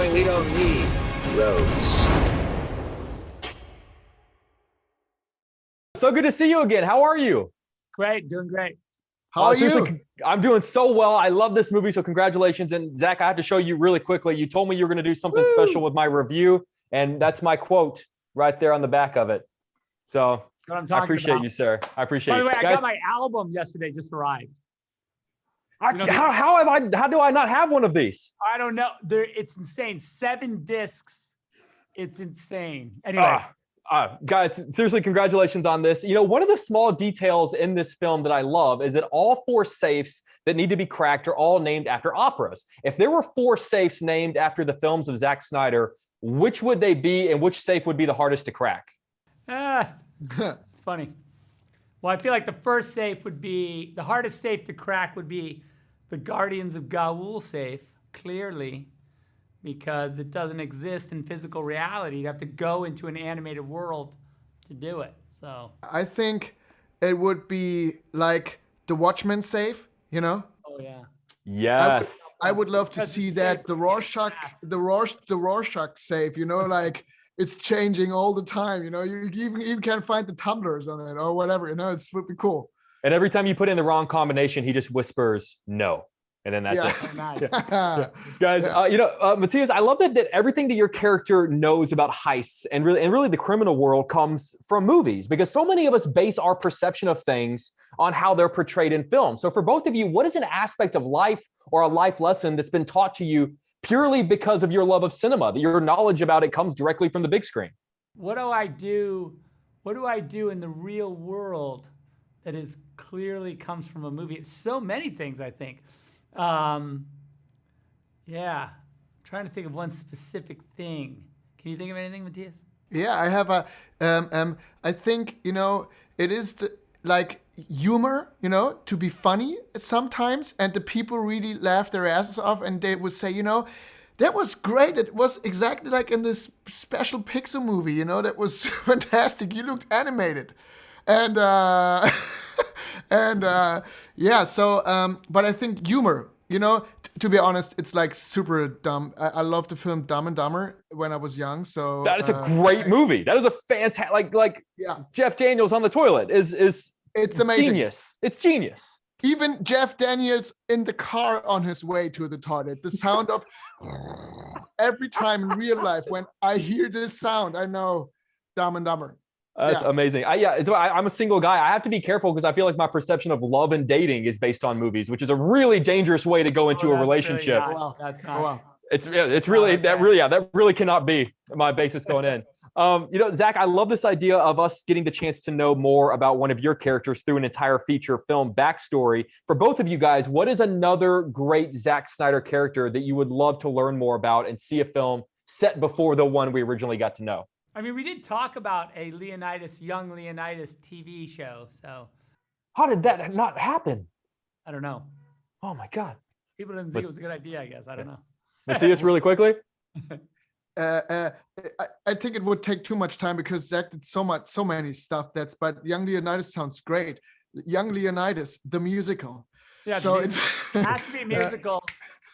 We don't need roads. So good to see you again. How are you? Great, doing great. How are you? I'm doing so well. I love this movie, so congratulations. And Zach, I have to show you really quickly. You told me you were going to do something special with my review, and that's my quote right there on the back of it. So I appreciate you, sir. I appreciate you. By the way, guys, I got my album yesterday, just arrived. how do I not have one of these? I don't know. It's insane. 7 discs. It's insane. Anyway. Guys, seriously, congratulations on this. You know, one of the small details in this film that I love is that all 4 safes that need to be cracked are all named after operas. If there were 4 safes named after the films of Zack Snyder, which would they be and which safe would be the hardest to crack? It's funny. Well, I feel like the first safe would be, the hardest safe to crack would be the Guardians of Gaul safe, clearly, because it doesn't exist in physical reality. You'd have to go into an animated world to do it. So I think it would be like the Watchmen safe, you know? Oh yeah. Yes. I would love to see that the Rorschach safe, you know, like it's changing all the time, you know. You even can't find the tumblers on it or whatever, you know. It would be cool. And every time you put in the wrong combination, he just whispers no. And then that's it. Oh, nice. Yeah. Guys, Matthias, I love that everything that your character knows about heists and really the criminal world comes from movies, because so many of us base our perception of things on how they're portrayed in film. So for both of you, what is an aspect of life or a life lesson that's been taught to you purely because of your love of cinema, that your knowledge about it comes directly from the big screen? What do I do in the real world that is clearly comes from a movie? It's so many things, I think. I'm trying to think of one specific thing. Can you think of anything, Matthias? Yeah, I have I think, you know, it is like humor, you know, to be funny sometimes, and the people really laugh their asses off, and they would say, you know, that was great. It was exactly like in this special Pixar movie, you know, that was fantastic. You looked animated. And but I think humor, you know, to be honest, it's like super dumb. I love the film Dumb and Dumber when I was young. So that is a great movie. That is a fantastic, Jeff Daniels on the toilet is it's amazing. Genius. It's genius. Even Jeff Daniels in the car on his way to the toilet, the sound of every time in real life when I hear this sound, I know Dumb and Dumber. That's amazing. I'm a single guy. I have to be careful because I feel like my perception of love and dating is based on movies, which is a really dangerous way to go into a relationship. That's not. That really cannot be my basis going in. Zach, I love this idea of us getting the chance to know more about one of your characters through an entire feature film backstory. For both of you guys, what is another great Zack Snyder character that you would love to learn more about and see a film set before the one we originally got to know? I mean, we did talk about a young Leonidas TV show, so. How did that not happen? I don't know. Oh my God. People didn't think it was a good idea, I guess. I don't know. Matthias, really quickly? I think it would take too much time because Zach did so many stuff but Young Leonidas sounds great. Young Leonidas, the musical. Yeah, so it has to be musical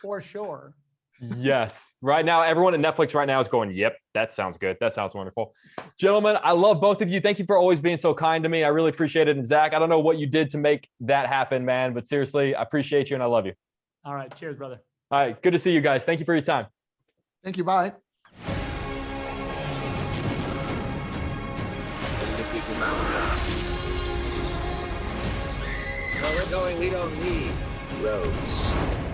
for sure. Yes. Right now, everyone at Netflix right now is going, yep, that sounds good. That sounds wonderful. Gentlemen, I love both of you. Thank you for always being so kind to me. I really appreciate it. And Zach, I don't know what you did to make that happen, man, but seriously, I appreciate you and I love you. All right. Cheers, brother. All right. Good to see you guys. Thank you for your time. Thank you. Bye. We don't need roads.